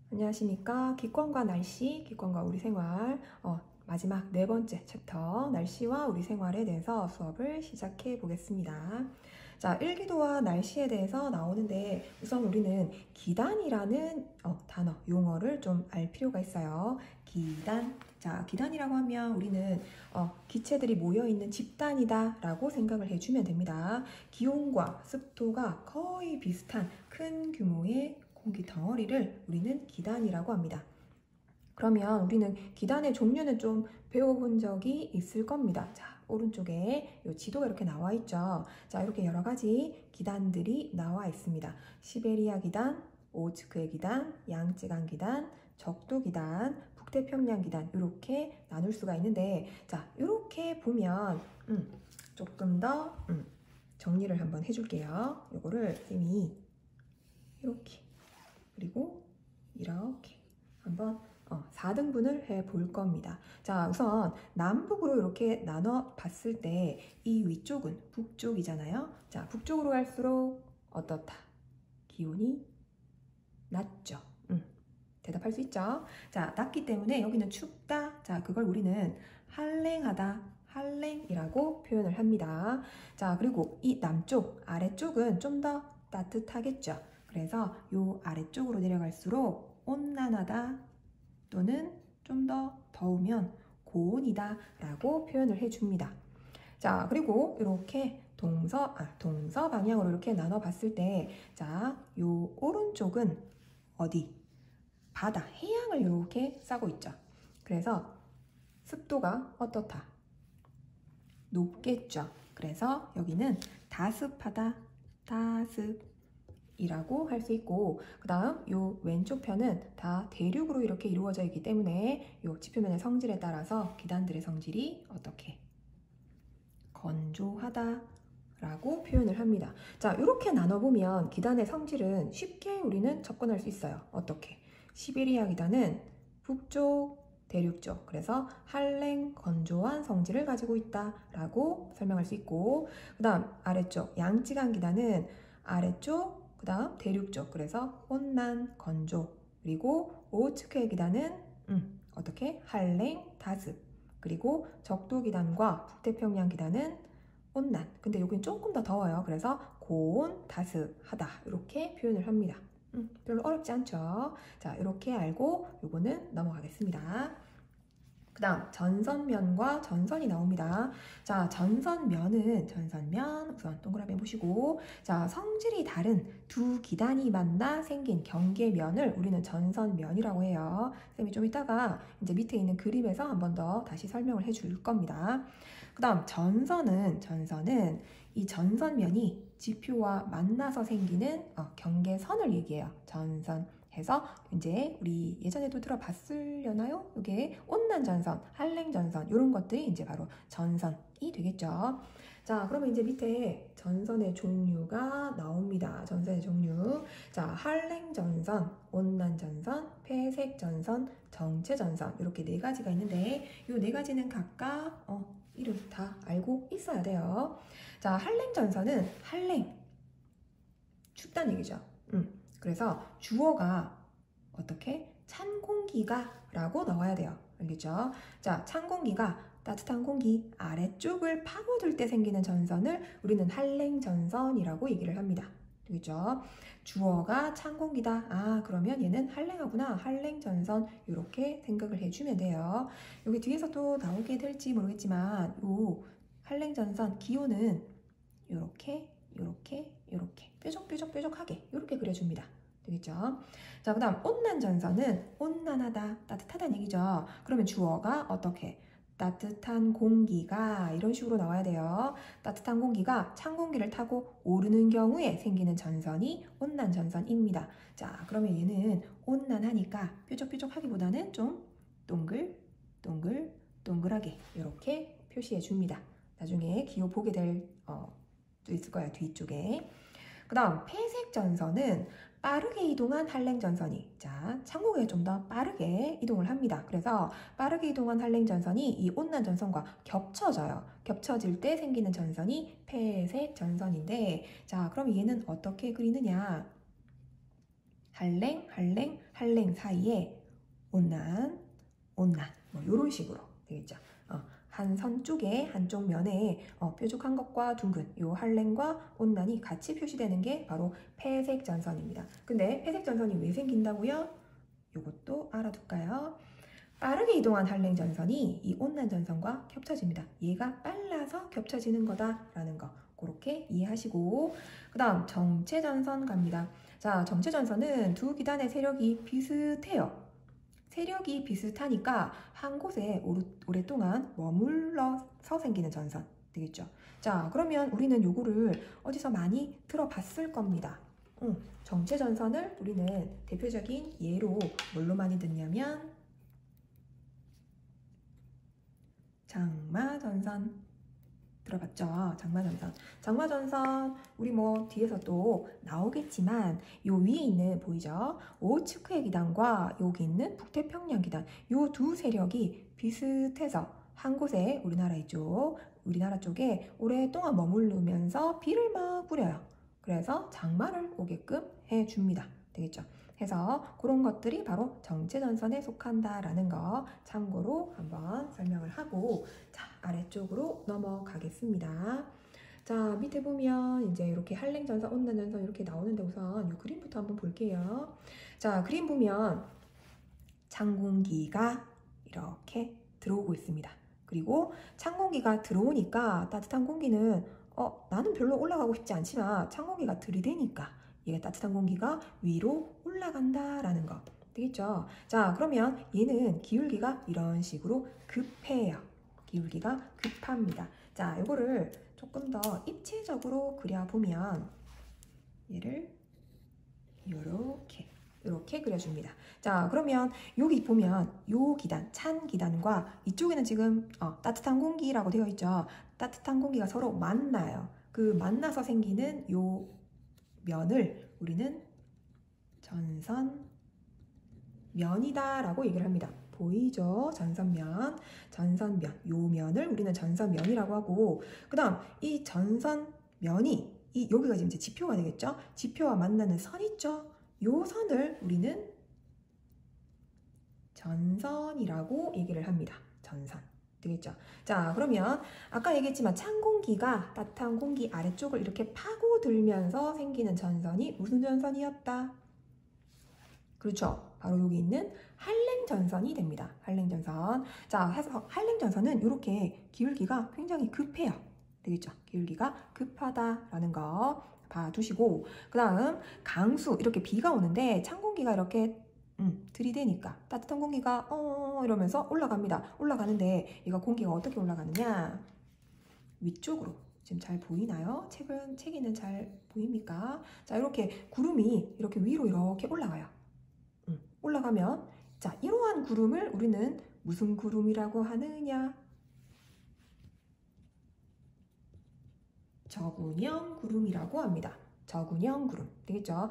안녕하십니까. 기권과 날씨, 기권과 우리 생활 마지막 네 번째 챕터 날씨와 우리 생활에 대해서 수업을 시작해 보겠습니다. 자, 일기도와 날씨에 대해서 나오는데 우선 우리는 기단이라는 단어, 용어를 좀 알 필요가 있어요. 기단. 자, 기단이라고 하면 우리는 기체들이 모여있는 집단이다 라고 생각을 해주면 됩니다. 기온과 습도가 거의 비슷한 큰 규모의 공기 덩어리를 우리는 기단이라고 합니다. 그러면 우리는 기단의 종류는 좀 배워본 적이 있을 겁니다. 자, 오른쪽에 이 지도가 이렇게 나와 있죠. 자, 이렇게 여러 가지 기단들이 나와 있습니다. 시베리아 기단, 오호츠크의 기단, 양쯔강 기단, 적도 기단, 북태평양 기단 이렇게 나눌 수가 있는데, 자, 이렇게 보면 조금 더 정리를 한번 해줄게요. 이거를 쌤이 이렇게 그리고 이렇게 한번 4등분을 해 볼 겁니다. 자, 우선 남북으로 이렇게 나눠 봤을 때 이 위쪽은 북쪽이잖아요. 자, 북쪽으로 갈수록 어떻다? 기온이 낮죠. 대답할 수 있죠. 자, 낮기 때문에 여기는 춥다. 자, 그걸 우리는 한랭하다, 한랭이라고 표현을 합니다. 자, 그리고 이 남쪽, 아래쪽은 좀 더 따뜻하겠죠. 그래서 요 아래쪽으로 내려갈수록 온난하다 또는 좀 더 더우면 고온이다 라고 표현을 해줍니다. 자, 그리고 이렇게 동서 방향으로 이렇게 나눠 봤을 때, 자, 요 오른쪽은 어디? 바다, 해양을 이렇게 싸고 있죠. 그래서 습도가 어떻다? 높겠죠. 그래서 여기는 다습하다, 다습이라고 할 수 있고, 그 다음 요 왼쪽 편은 다 대륙으로 이렇게 이루어져 있기 때문에 요 지표면의 성질에 따라서 기단들의 성질이 어떻게? 건조하다 라고 표현을 합니다. 자, 이렇게 나눠보면 기단의 성질은 쉽게 우리는 접근할 수 있어요. 어떻게? 시베리아 기단은 북쪽, 대륙 쪽, 그래서 한랭, 건조한 성질을 가지고 있다 라고 설명할 수 있고, 그 다음 아래쪽 양쯔강 기단은 아래쪽, 그 다음 대륙 쪽, 그래서 온난, 건조, 그리고 오호츠크의 기단은 어떻게? 한랭, 다습, 그리고 적도 기단과 북태평양 기단은 온난, 근데 여긴 조금 더 더워요. 그래서 고온, 다습하다 이렇게 표현을 합니다. 별로 어렵지 않죠? 자, 이렇게 알고 요거는 넘어가겠습니다. 그 다음 전선면과 전선이 나옵니다. 자, 전선면 우선 동그라미 보시고, 자, 성질이 다른 두 기단이 만나 생긴 경계면을 우리는 전선면이라고 해요. 쌤이 좀 이따가 이제 밑에 있는 그림에서 한 번 더 다시 설명을 해줄 겁니다. 그 다음 전선은 이 전선면이 지표와 만나서 생기는 경계선을 얘기해요. 전선 해서 이제 우리 예전에도 들어봤으려나요? 이게 온난전선, 한랭전선 이런 것들이 이제 바로 전선이 되겠죠. 자, 그러면 이제 밑에 전선의 종류가 나옵니다. 전선의 종류. 자, 한랭전선, 온난전선, 폐색전선, 정체전선 이렇게 네 가지가 있는데 이 네 가지는 각각 이름 다 알고 있어야 돼요. 자, 한랭전선은 한랭, 춥다는 얘기죠. 그래서 주어가 어떻게? 찬 공기가 라고 나와야 돼요. 알겠죠? 자, 찬 공기가 따뜻한 공기 아래쪽을 파고들 때 생기는 전선을 우리는 한랭전선이라고 얘기를 합니다. 알겠죠? 주어가 찬 공기다. 아, 그러면 얘는 한랭하구나. 한랭전선 이렇게 생각을 해주면 돼요. 여기 뒤에서 또 나오게 될지 모르겠지만 이 한랭전선 기호는 이렇게 뾰족하게 이렇게 그려줍니다. 되겠죠? 자, 그 다음 온난전선은 온난하다, 따뜻하다는 얘기죠. 그러면 주어가 어떻게? 따뜻한 공기가 이런 식으로 나와야 돼요. 따뜻한 공기가 찬 공기를 타고 오르는 경우에 생기는 전선이 온난전선입니다. 자, 그러면 얘는 온난하니까 뾰족하기보다는 좀 동글하게 이렇게 표시해 줍니다. 나중에 기호 보게 될 또 있을 거예요. 뒤쪽에. 그 다음 폐색 전선은 빠르게 이동한 한랭 전선이, 자, 창고에 좀 더 빠르게 이동을 합니다. 그래서 빠르게 이동한 한랭 전선이 이 온난 전선과 겹쳐져요. 겹쳐질 때 생기는 전선이 폐색 전선인데, 자, 그럼 얘는 어떻게 그리느냐? 한랭 사이에 온난, 뭐 이런 식으로 되겠죠. 한 선 쪽에 한쪽 면에 뾰족한 것과 둥근 요 한랭과 온난이 같이 표시되는 게 바로 회색 전선입니다. 근데 회색 전선이 왜 생긴다고요? 요것도 알아둘까요? 빠르게 이동한 한랭 전선이 이 온난 전선과 겹쳐집니다. 얘가 빨라서 겹쳐지는 거다라는 거 그렇게 이해하시고, 그 다음 정체 전선 갑니다. 자, 정체 전선은 두 기단의 세력이 비슷해요. 세력이 비슷하니까 한 곳에 오랫동안 머물러서 생기는 전선 되겠죠. 자, 그러면 우리는 요거를 어디서 많이 들어봤을 겁니다. 정체 전선을 우리는 대표적인 예로 뭘로 많이 듣냐면 장마전선 들어봤죠? 장마전선 우리 뭐 뒤에서 또 나오겠지만 요 위에 있는 보이죠? 오츠크해 기단과 여기 있는 북태평양 기단 요 두 세력이 비슷해서 한 곳에 우리나라 쪽에 오랫동안 머무르면서 비를 막 뿌려요. 그래서 장마를 오게끔 해줍니다. 되겠죠? 해서 그런 것들이 바로 정체전선에 속한다라는 거 참고로 한번 설명을 하고, 자, 아래쪽으로 넘어가겠습니다. 자, 밑에 보면 이제 이렇게 한랭전선, 온난전선 이렇게 나오는데 우선 이 그림부터 한번 볼게요. 자, 그림 보면 찬 공기가 이렇게 들어오고 있습니다. 그리고 찬 공기가 들어오니까 따뜻한 공기는 나는 별로 올라가고 싶지 않지만 찬 공기가 들이대니까 얘가 따뜻한 공기가 위로 올라간다라는 거 되겠죠? 자, 그러면 얘는 기울기가 이런 식으로 급해요. 기울기가 급합니다. 자, 이거를 조금 더 입체적으로 그려보면 얘를 이렇게 그려줍니다. 자, 그러면 여기 보면 요 기단, 찬 기단과 이쪽에는 지금 따뜻한 공기라고 되어 있죠. 따뜻한 공기가 서로 만나요. 그 만나서 생기는 요 면을 우리는 전선면이다라고 얘기를 합니다. 보이죠? 전선면. 요 면을 우리는 전선면이라고 하고, 그 다음 이 전선면이 여기가 지금 이제 지표가 되겠죠? 지표와 만나는 선 있죠? 요 선을 우리는 전선이라고 얘기를 합니다. 전선. 되겠죠? 자, 그러면 아까 얘기했지만 찬 공기가 따뜻한 공기 아래쪽을 이렇게 파고들면서 생기는 전선이 무슨 전선이었다? 그렇죠. 바로 여기 있는 한랭전선이 됩니다. 한랭전선. 자, 해서 한랭전선은 이렇게 기울기가 굉장히 급해요. 되겠죠? 기울기가 급하다라는 거 봐두시고, 그 다음 강수, 이렇게 비가 오는데 찬 공기가 이렇게 들이대니까 따뜻한 공기가 이러면서 올라갑니다. 올라가는데 얘가 공기가 어떻게 올라가느냐? 위쪽으로. 지금 잘 보이나요? 책에는 잘 보입니까? 자, 이렇게 구름이 이렇게 위로 이렇게 올라가요. 올라가면, 자, 이러한 구름을 우리는 무슨 구름이라고 하느냐? 적운형 구름이라고 합니다. 적운형 구름. 되겠죠?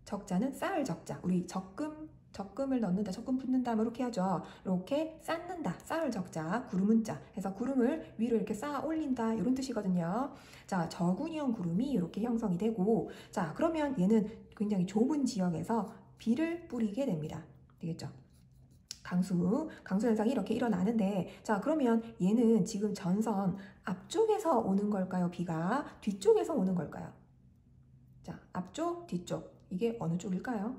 적자는 쌓을 적자. 우리 적금을 넣는다, 적금 붓는다, 뭐 이렇게 하죠. 이렇게 쌓는다, 쌓을 적자, 구름은 자. 해서 구름을 위로 이렇게 쌓아 올린다, 이런 뜻이거든요. 자, 적운형 구름이 이렇게 형성이 되고, 자, 그러면 얘는 굉장히 좁은 지역에서 비를 뿌리게 됩니다. 되겠죠? 강수 현상이 이렇게 일어나는데, 자, 그러면 얘는 지금 전선 앞쪽에서 오는 걸까요? 비가 뒤쪽에서 오는 걸까요? 자, 앞쪽, 뒤쪽. 이게 어느 쪽일까요?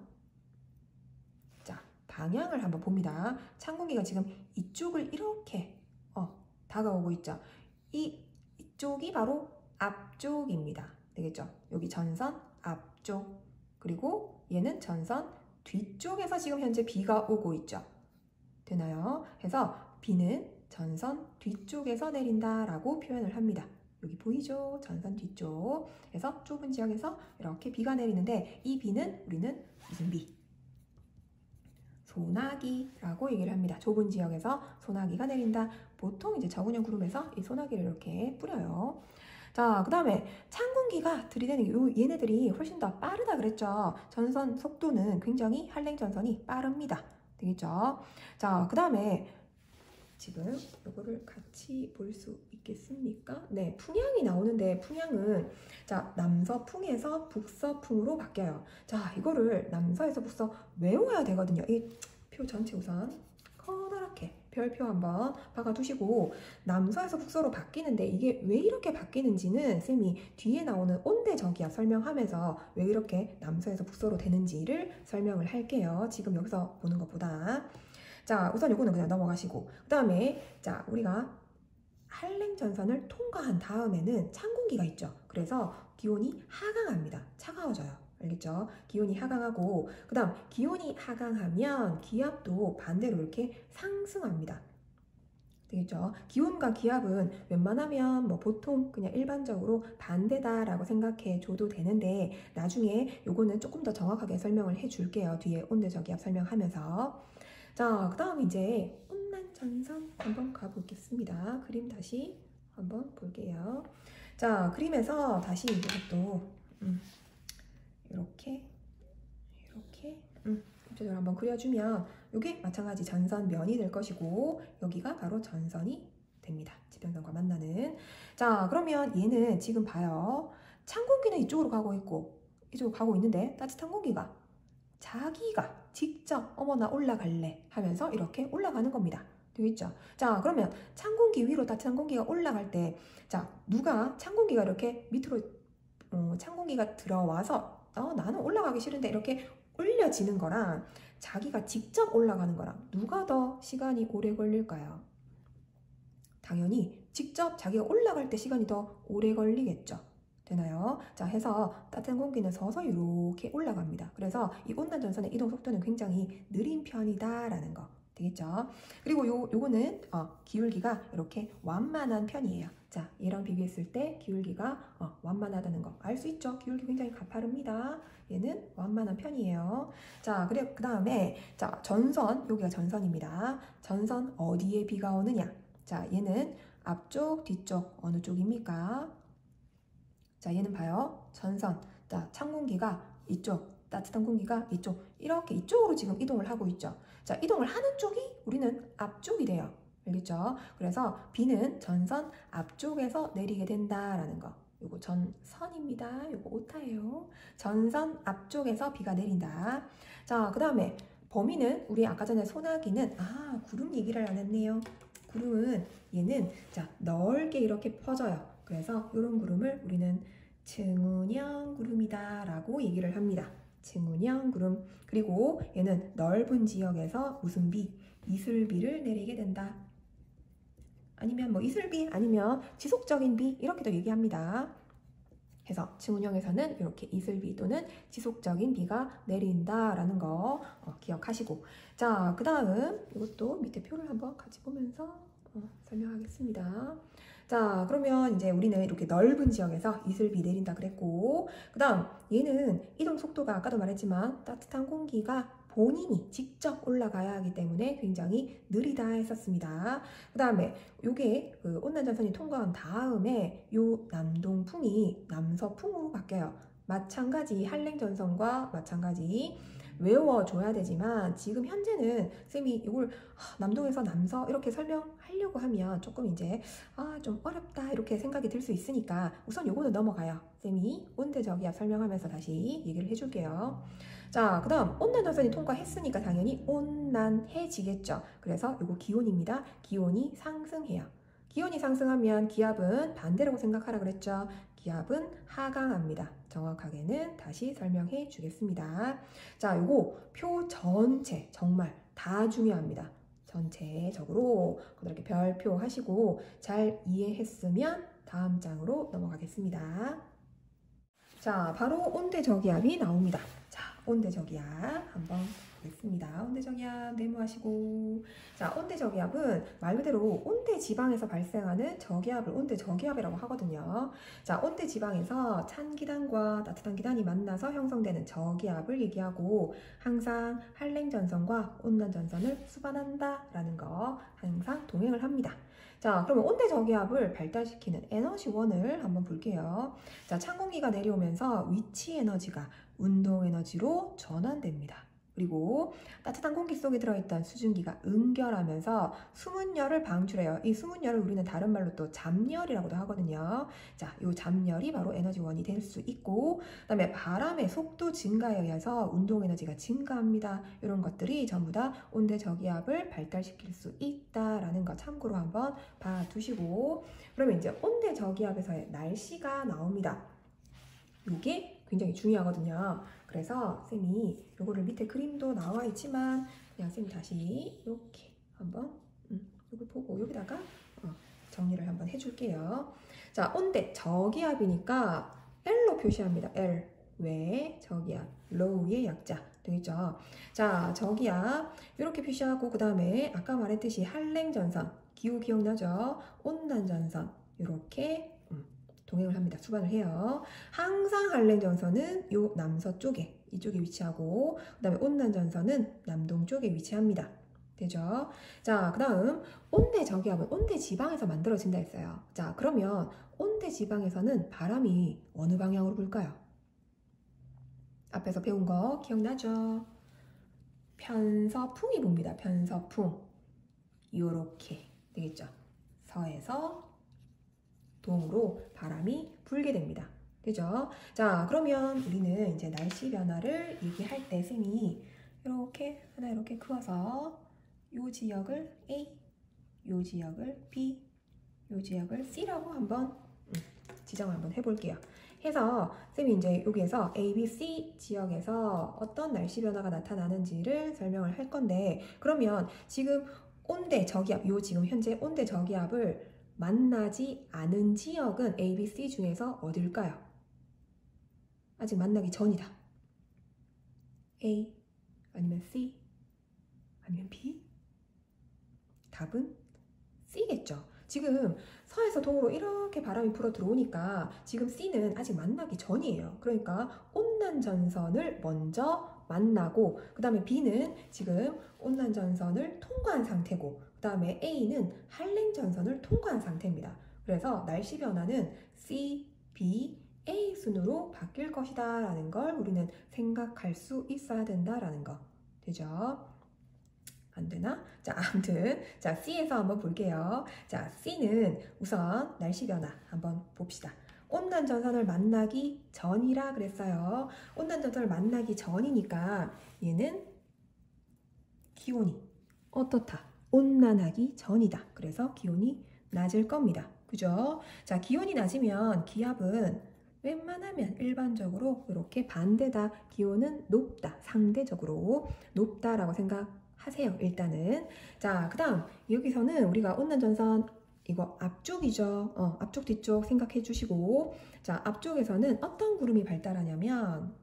자, 방향을 한번 봅니다. 찬 공기가 지금 이쪽을 이렇게 다가오고 있죠. 이쪽이 바로 앞쪽입니다. 되겠죠? 여기 전선 앞쪽. 그리고 얘는 전선 뒤쪽에서 지금 현재 비가 오고 있죠. 되나요? 해서 비는 전선 뒤쪽에서 내린다라고 표현을 합니다. 여기 보이죠? 전선 뒤쪽. 그래서 좁은 지역에서 이렇게 비가 내리는데 이 비는 우리는 무슨 비? 소나기라고 얘기를 합니다. 좁은 지역에서 소나기가 내린다. 보통 이제 적운형 구름에서 이 소나기를 이렇게 뿌려요. 자, 그 다음에 찬 공기가 들이대는 얘네들이 훨씬 더 빠르다 그랬죠. 전선 속도는 굉장히 한랭전선이 빠릅니다. 되겠죠? 자, 그 다음에 지금 이거를 같이 볼 수 있겠습니까? 네, 풍향이 나오는데 풍향은 자 남서풍에서 북서풍으로 바뀌어요. 자 이거를 남서에서 북서 외워야 되거든요. 이 표 전체 우선 커다랗게 별표 한번 박아두시고 남서에서 북서로 바뀌는데 이게 왜 이렇게 바뀌는지는 쌤이 뒤에 나오는 온대저기압 설명하면서 왜 이렇게 남서에서 북서로 되는지를 설명을 할게요. 지금 여기서 보는 것보다. 자 우선 요거는 그냥 넘어가시고 그 다음에 자 우리가 한랭전선을 통과한 다음에는 찬 공기가 있죠. 그래서 기온이 하강합니다. 차가워져요. 알겠죠? 기온이 하강하고 그 다음 기온이 하강하면 기압도 반대로 이렇게 상승합니다. 되겠죠? 기온과 기압은 웬만하면 뭐 보통 그냥 일반적으로 반대다라고 생각해 줘도 되는데 나중에 요거는 조금 더 정확하게 설명을 해 줄게요. 뒤에 온대저기압 설명하면서. 자, 그 다음 이제 온난전선 한번 가보겠습니다. 그림 다시 한번 볼게요. 자, 그림에서 다시 이것도 이렇게 구체적으로 한번 그려주면 이게 마찬가지 전선면이 될 것이고 여기가 바로 전선이 됩니다. 지평선과 만나는. 자, 그러면 얘는 지금 봐요. 찬 공기는 이쪽으로 가고 있고 이쪽으로 가고 있는데 따뜻한 공기가 자기가 직접 어머나 올라갈래 하면서 이렇게 올라가는 겁니다. 되겠죠? 자, 그러면 찬 공기 위로 따뜻한 공기가 올라갈 때 자, 누가 찬 공기가 이렇게 밑으로 찬 공기가 들어와서 나는 올라가기 싫은데 이렇게 올려지는 거랑 자기가 직접 올라가는 거랑 누가 더 시간이 오래 걸릴까요? 당연히 직접 자기가 올라갈 때 시간이 더 오래 걸리겠죠. 되나요? 자, 해서 따뜻한 공기는 서서히 이렇게 올라갑니다. 그래서 이 온난전선의 이동 속도는 굉장히 느린 편이다라는 거. 되겠죠? 그리고 요거는 기울기가 이렇게 완만한 편이에요. 자, 얘랑 비교했을 때 기울기가 완만하다는 거 알 수 있죠? 기울기 굉장히 가파릅니다. 얘는 완만한 편이에요. 자, 그래 그 다음에 자 전선, 여기가 전선입니다. 전선 어디에 비가 오느냐? 자, 얘는 앞쪽, 뒤쪽 어느 쪽입니까? 자, 얘는 봐요. 전선. 자, 찬 공기가 이쪽, 따뜻한 공기가 이쪽, 이렇게 이쪽으로 지금 이동을 하고 있죠. 자, 이동을 하는 쪽이 우리는 앞쪽이 돼요. 알겠죠? 그래서 비는 전선 앞쪽에서 내리게 된다라는 거. 요거 전선입니다. 요거 오타예요. 전선 앞쪽에서 비가 내린다. 자, 그 다음에 범위는 우리 아까 전에 소나기는 구름 얘기를 안 했네요. 구름은 얘는 자 넓게 이렇게 퍼져요. 그래서 이런 구름을 우리는 층운형 구름이다 라고 얘기를 합니다. 층운형 구름. 그리고 얘는 넓은 지역에서 무슨 비? 이슬비를 내리게 된다. 아니면 뭐 이슬비 아니면 지속적인 비 이렇게도 얘기합니다. 그래서 층운형에서는 이렇게 이슬비 또는 지속적인 비가 내린다라는 거 기억하시고 자, 그 다음 이것도 밑에 표를 한번 같이 보면서 설명하겠습니다. 자, 그러면 이제 우리는 이렇게 넓은 지역에서 이슬비 내린다 그랬고 그 다음 얘는 이동 속도가 아까도 말했지만 따뜻한 공기가 본인이 직접 올라가야 하기 때문에 굉장히 느리다 했었습니다. 그 다음에 요게 그 온난전선이 통과한 다음에 요 남동풍이 남서풍으로 바뀌어요. 마찬가지 한랭전선과 마찬가지 외워줘야 되지만 지금 현재는 쌤이 이걸 남동에서 남서 이렇게 설명하려고 하면 조금 이제 좀 어렵다 이렇게 생각이 들 수 있으니까 우선 요거는 넘어가요. 쌤이 온대저기압 설명하면서 다시 얘기를 해줄게요. 자, 그 다음 온난전선이 통과했으니까 당연히 온난해지겠죠. 그래서 요거 기온입니다. 기온이 상승해요. 기온이 상승하면 기압은 반대라고 생각하라 그랬죠. 기압은 하강합니다. 정확하게는 다시 설명해 주겠습니다. 자, 요거 표 전체 정말 다 중요합니다. 전체적으로 이렇게 별표 하시고 잘 이해했으면 다음 장으로 넘어가겠습니다. 자, 바로 온대저기압이 나옵니다. 자, 온대저기압 한번 보겠습니다. 온대저기압 네모하시고 자, 온대저기압은 말 그대로 온대지방에서 발생하는 저기압을 온대저기압이라고 하거든요. 자, 온대지방에서 찬 기단과 따뜻한 기단이 만나서 형성되는 저기압을 얘기하고 항상 한랭전선과 온난전선을 수반한다 라는 거 항상 동행을 합니다. 자, 그러면 온대저기압을 발달시키는 에너지원을 한번 볼게요. 자, 찬 공기가 내려오면서 위치 에너지가 운동 에너지로 전환됩니다. 그리고 따뜻한 공기 속에 들어있던 수증기가 응결하면서 수문열을 방출해요. 이 수문열을 우리는 다른 말로 또 잡열이라고도 하거든요. 자, 이 잡열이 바로 에너지원이 될 수 있고, 그다음에 바람의 속도 증가에 의해서 운동 에너지가 증가합니다. 이런 것들이 전부 다 온대 저기압을 발달시킬 수 있다라는 거 참고로 한번 봐두시고, 그러면 이제 온대 저기압에서의 날씨가 나옵니다. 이게 굉장히 중요하거든요. 그래서 쌤이 요거를 밑에 그림도 나와 있지만 그냥 쌤이 다시 이렇게 한번 이걸 보고 여기다가 정리를 한번 해줄게요. 자, 온대 저기압이니까 L로 표시합니다. L. 왜? 저기압. low의 약자. 되겠죠? 자, 저기압 이렇게 표시하고 그 다음에 아까 말했듯이 한랭전선. 기호 기억나죠? 온난전선. 이렇게 동행을 합니다. 수반을 해요. 항상 한랭전선은 요 남서쪽에 이쪽에 위치하고 그 다음에 온난전선은 남동쪽에 위치합니다. 되죠? 자, 그 다음 온대 저기압은 온대 지방에서 만들어진다 했어요. 자, 그러면 온대 지방에서는 바람이 어느 방향으로 불까요? 앞에서 배운 거 기억나죠? 편서풍이 붑니다. 편서풍. 요렇게 되겠죠? 서에서 동으로 바람이 불게 됩니다. 되죠? 자, 그러면 우리는 이제 날씨 변화를 얘기할 때 쌤이 이렇게 하나 이렇게 그어서 요 지역을 A, 요 지역을 B, 요 지역을 C라고 한번 지정을 한번 해볼게요. 해서 쌤이 이제 여기에서 A, B, C 지역에서 어떤 날씨 변화가 나타나는지를 설명을 할 건데, 그러면 지금 온대 저기압, 요 지금 현재 온대 저기압을 만나지 않은 지역은 A, B, C 중에서 어딜까요? 아직 만나기 전이다. A 아니면 C 아니면 B? 답은 C겠죠. 지금 서에서 동으로 이렇게 바람이 불어 들어오니까 지금 C는 아직 만나기 전이에요. 그러니까 온난전선을 먼저 만나고 그 다음에 B는 지금 온난전선을 통과한 상태고 그 다음에 A는 한랭전선을 통과한 상태입니다. 그래서 날씨 변화는 C, B, A 순으로 바뀔 것이다 라는 걸 우리는 생각할 수 있어야 된다라는 거. 되죠? 안 되나? 자, 아무튼 자, C에서 한번 볼게요. 자, C는 우선 날씨 변화 한번 봅시다. 온난전선을 만나기 전이라 그랬어요. 온난전선을 만나기 전이니까 얘는 기온이 어떻다? 온난하기 전이다. 그래서 기온이 낮을 겁니다. 그죠? 자, 기온이 낮으면 기압은 웬만하면 일반적으로 이렇게 반대다. 기온은 높다. 상대적으로 높다라고 생각하세요. 일단은. 자, 그 다음 여기서는 우리가 온난전선 이거 앞쪽이죠. 앞쪽 뒤쪽 생각해 주시고, 자, 앞쪽에서는 어떤 구름이 발달하냐면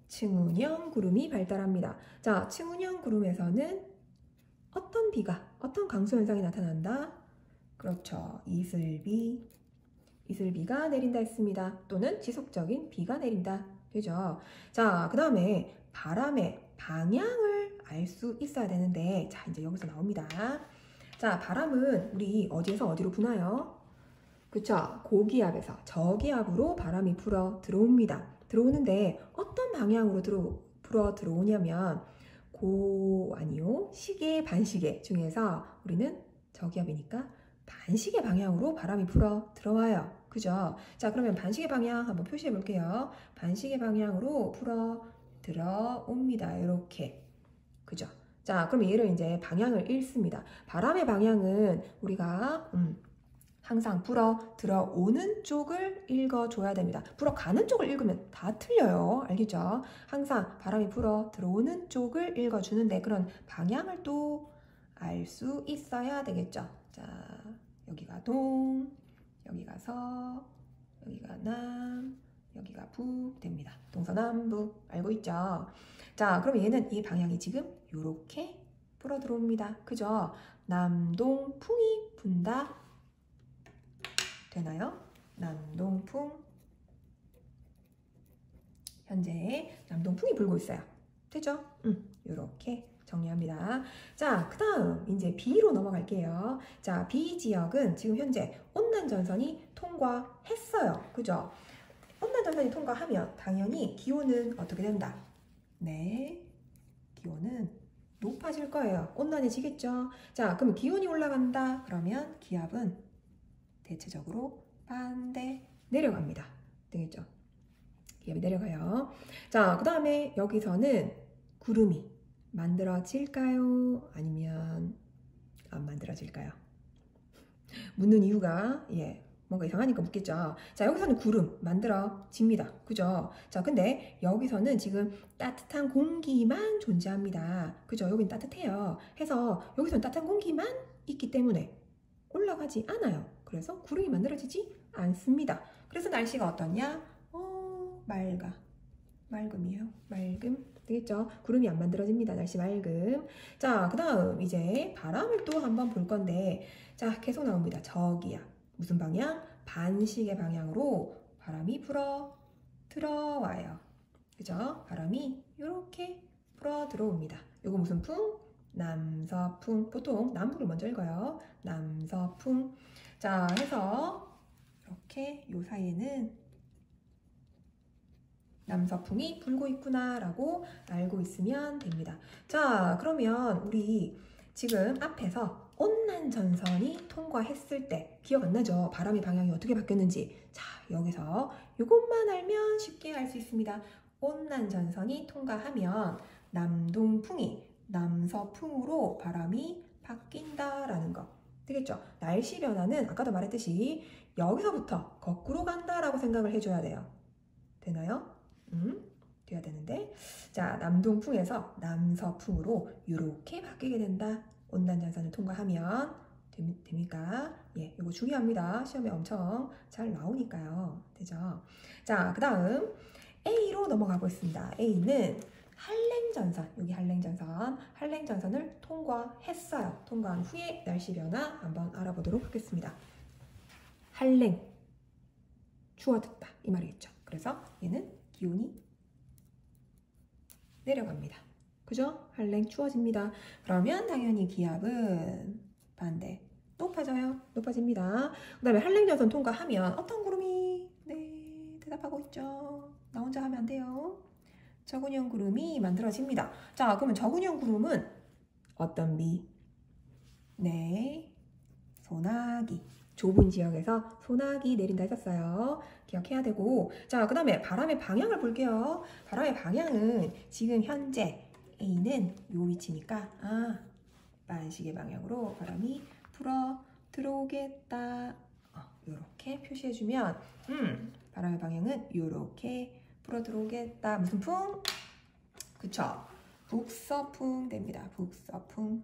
층운형 구름이 발달합니다. 자, 층운형 구름에서는 어떤 비가, 어떤 강수 현상이 나타난다? 그렇죠. 이슬비가 내린다 했습니다. 또는 지속적인 비가 내린다. 되죠? 자, 그 다음에 바람의 방향을 알 수 있어야 되는데, 자, 이제 여기서 나옵니다. 자, 바람은 우리 어디에서 어디로 부나요? 그쵸? 고기압에서 저기압으로 바람이 불어 들어옵니다. 들어오는데 어떤 방향으로 불어 들어오냐면 시계, 반시계 중에서 우리는 저기압이니까 반시계 방향으로 바람이 불어 들어와요. 그죠? 자, 그러면 반시계 방향 한번 표시해 볼게요. 반시계 방향으로 불어 들어옵니다. 이렇게. 그죠? 자, 그럼 얘를 이제 방향을 읽습니다. 바람의 방향은 우리가 항상 불어 들어오는 쪽을 읽어줘야 됩니다. 불어 가는 쪽을 읽으면 다 틀려요. 알겠죠? 항상 바람이 불어 들어오는 쪽을 읽어주는데 그런 방향을 또 알 수 있어야 되겠죠. 자, 여기가 동, 여기가 서, 여기가 남, 여기가 북 됩니다. 동서남북 알고 있죠? 자, 그럼 얘는 이 방향이 지금 이렇게 불어 들어옵니다. 그죠? 남동풍이 분다. 되나요? 남동풍. 현재 남동풍이 불고 있어요. 되죠? 이렇게 정리합니다. 자, 그 다음 이제 B로 넘어갈게요. 자, B 지역은 지금 현재 온난전선이 통과했어요. 그죠? 온난전선이 한란전선이 통과하면 당연히 기온은 어떻게 된다? 네, 기온은 높아질 거예요. 온난해지겠죠? 자, 그럼 기온이 올라간다. 그러면 기압은 대체적으로 반대 내려갑니다. 되겠죠? 기압이 내려가요. 자, 그 다음에 여기서는 구름이 만들어질까요? 아니면 안 만들어질까요? 묻는 이유가 뭔가 이상하니까 묻겠죠. 자, 여기서는 구름 만들어집니다. 그죠? 자, 근데 여기서는 지금 따뜻한 공기만 존재합니다. 그죠? 여긴 따뜻해요. 해서 여기서는 따뜻한 공기만 있기 때문에 올라가지 않아요. 그래서 구름이 만들어지지 않습니다. 그래서 날씨가 어떠냐? 맑아. 맑음이에요. 맑음. 되겠죠? 구름이 안 만들어집니다. 날씨 맑음. 자, 그 다음 이제 바람을 또 한번 볼 건데, 자, 계속 나옵니다. 저기야. 무슨 방향? 반시계 방향으로 바람이 불어 들어와요. 그죠? 바람이 이렇게 불어 들어옵니다. 이거 무슨 풍? 남서풍. 보통 남부를 먼저 읽어요. 남서풍. 자, 해서 이렇게 요 사이에는 남서풍이 불고 있구나 라고 알고 있으면 됩니다. 자, 그러면 우리 지금 앞에서 온난전선이 통과했을 때 기억 안 나죠? 바람의 방향이 어떻게 바뀌었는지. 자, 여기서 이것만 알면 쉽게 알 수 있습니다. 온난전선이 통과하면 남동풍이 남서풍으로 바람이 바뀐다라는 거. 되겠죠? 날씨 변화는 아까도 말했듯이 여기서부터 거꾸로 간다라고 생각을 해줘야 돼요. 되나요? 돼야 되는데, 자, 남동풍에서 남서풍으로 이렇게 바뀌게 된다. 온난전선을 통과하면 됩니까? 이거 중요합니다. 시험에 엄청 잘 나오니까요. 되죠? 자, 그 다음 A로 넘어가 보겠습니다. A는 한랭전선, 여기 한랭전선을 통과했어요. 통과한 후에 날씨 변화 한번 알아보도록 하겠습니다. 한랭, 추워졌다 이 말이겠죠. 그래서 얘는 기온이 내려갑니다. 그죠? 한랭 추워집니다. 그러면 당연히 기압은 반대 높아져요. 높아집니다. 그 다음에 한랭전선 통과하면 어떤 구름이 대답하고 있죠. 나 혼자 하면 안 돼요. 저근형 구름이 만들어집니다. 자, 그러면 저근형 구름은 어떤 비? 네, 소나기. 좁은 지역에서 소나기 내린다 했었어요. 기억해야 되고, 자, 그 다음에 바람의 방향을 볼게요. 바람의 방향은 지금 현재 A는 요 위치니까 반시계 방향으로 바람이 불어 들어오겠다. 요렇게 표시해주면 바람의 방향은 요렇게 불어 들어오겠다. 무슨 풍? 그쵸? 북서풍 됩니다. 북서풍.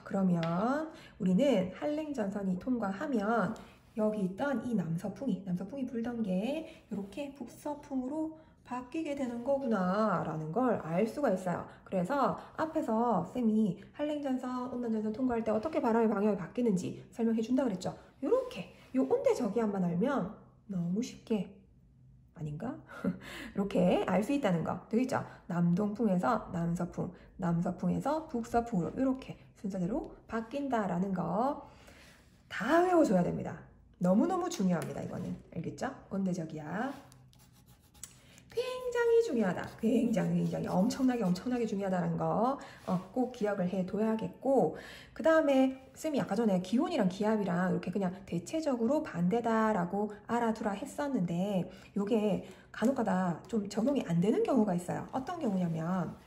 그러면 우리는 한랭전선이 통과하면 여기 있던 이 남서풍이 불던 게 이렇게 북서풍으로 바뀌게 되는 거구나 라는 걸 알 수가 있어요. 그래서 앞에서 쌤이 한랭전선, 온난전선 통과할 때 어떻게 바람의 방향이 바뀌는지 설명해 준다 그랬죠. 이렇게 요 온대 저기압만 알면 너무 쉽게 아닌가? 이렇게 알 수 있다는 거 되겠죠? 남동풍에서 남서풍, 남서풍에서 북서풍으로 이렇게 순서대로 바뀐다라는 거 다 외워줘야 됩니다. 너무너무 중요합니다. 이거는 알겠죠? 온대저기압 굉장히 중요하다. 굉장히 엄청나게 중요하다는 거 꼭 기억을 해둬야겠고, 그 다음에 쌤이 아까 전에 기온이랑 기압이랑 이렇게 그냥 대체적으로 반대다라고 알아두라 했었는데 요게 간혹가다 좀 적용이 안 되는 경우가 있어요. 어떤 경우냐면,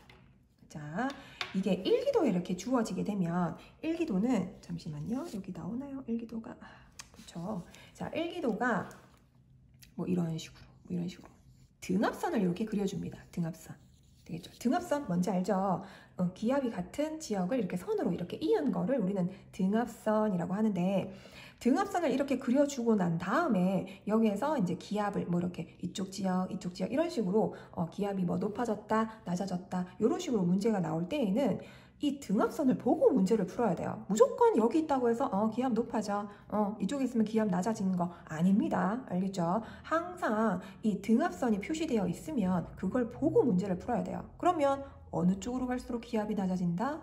자, 이게 1기도에 이렇게 주어지게 되면 1기도는 잠시만요. 여기 나오나요? 1기도가 그렇죠. 자, 1기도가 뭐 이런 식으로 등압선을 이렇게 그려줍니다. 등압선. 되겠죠? 등압선 뭔지 알죠? 기압이 같은 지역을 이렇게 선으로 이렇게 이은 거를 우리는 등압선이라고 하는데, 등압선을 이렇게 그려주고 난 다음에 여기에서 이제 기압을 뭐 이렇게 이쪽 지역 이런 식으로 기압이 뭐 높아졌다, 낮아졌다 이런 식으로 문제가 나올 때에는 이 등압선을 보고 문제를 풀어야 돼요. 무조건 여기 있다고 해서 기압 높아져, 이쪽에 있으면 기압 낮아지는 거 아닙니다. 알겠죠? 항상 이 등압선이 표시되어 있으면 그걸 보고 문제를 풀어야 돼요. 그러면 어느 쪽으로 갈수록 기압이 낮아진다?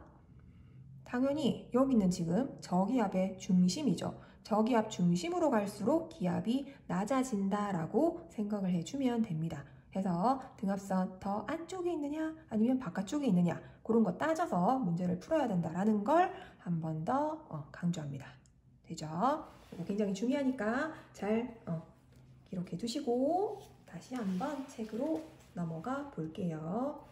당연히 여기는 지금 저기압의 중심이죠. 저기압 중심으로 갈수록 기압이 낮아진다라고 생각을 해주면 됩니다. 그래서 등압선 더 안쪽에 있느냐 아니면 바깥쪽에 있느냐 그런 거 따져서 문제를 풀어야 된다라는 걸 한 번 더 강조합니다. 되죠? 이거 굉장히 중요하니까 잘 기록해 두시고 다시 한번 책으로 넘어가 볼게요.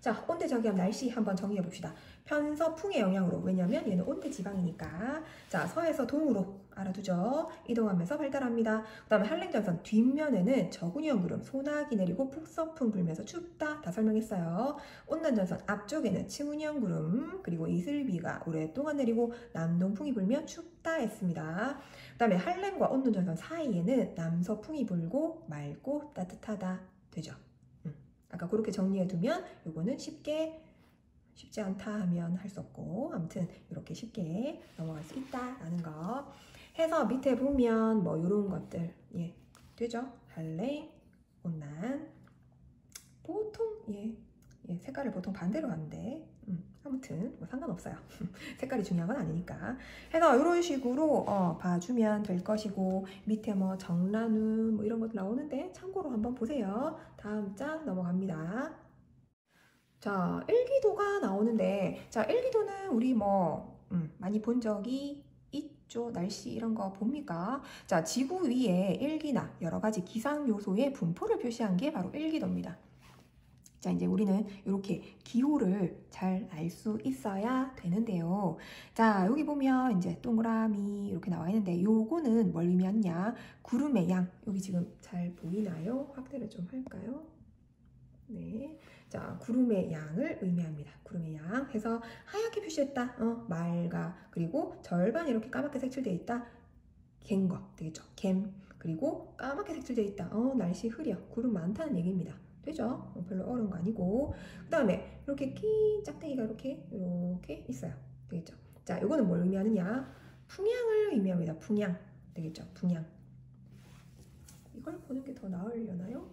자, 온대 저기압 날씨 한번 정리해 봅시다. 편서풍의 영향으로, 왜냐면 얘는 온대 지방이니까. 자, 서에서 동으로 알아두죠. 이동하면서 발달합니다. 그 다음에 한랭전선 뒷면에는 저군형 구름, 소나기 내리고 북서풍 불면서 춥다 다 설명했어요. 온난전선 앞쪽에는 층운형 구름 그리고 이슬비가 오랫동안 내리고 남동풍이 불며 춥다 했습니다. 그 다음에 한랭과 온난전선 사이에는 남서풍이 불고 맑고 따뜻하다 되죠. 아까 그렇게 정리해두면 요거는 쉽지 않다 하면 할 수 없고 아무튼 이렇게 쉽게 넘어갈 수 있다라는 거 해서 밑에 보면 뭐 이런 것들 되죠? 한랭, 온난 보통 색깔을 보통 반대로 하는데 아무튼 뭐 상관없어요. 색깔이 중요한 건 아니니까 해서 이런 식으로 봐주면 될 것이고 밑에 뭐 정란운 뭐 이런 것도 나오는데 참고로 한번 보세요. 다음 장 넘어갑니다. 자, 일기도가 나오는데 자, 일기도는 우리 뭐 많이 본 적이 있죠. 날씨 이런 거 봅니까? 자, 지구 위에 일기나 여러 가지 기상 요소의 분포를 표시한 게 바로 일기도입니다. 자, 이제 우리는 이렇게 기호를 잘 알 수 있어야 되는데요. 자, 여기 보면 이제 동그라미 이렇게 나와 있는데 요거는 뭘 의미하냐? 구름의 양. 여기 지금 잘 보이나요? 확대를 좀 할까요? 네. 자, 구름의 양을 의미합니다. 구름의 양 해서 하얗게 표시했다. 맑아. 그리고 절반 이렇게 까맣게 색칠되어 있다. 갠 거 되겠죠? 갬. 그리고 까맣게 색칠되어 있다. 날씨 흐려. 구름 많다는 얘기입니다. 되죠? 별로 어려운 거 아니고 그 다음에 이렇게 긴 짝대기가 이렇게 있어요. 되겠죠? 자, 이거는 뭘 의미하느냐? 풍향을 의미합니다. 풍향. 되겠죠? 풍향. 이걸 보는 게 더 나으려나요?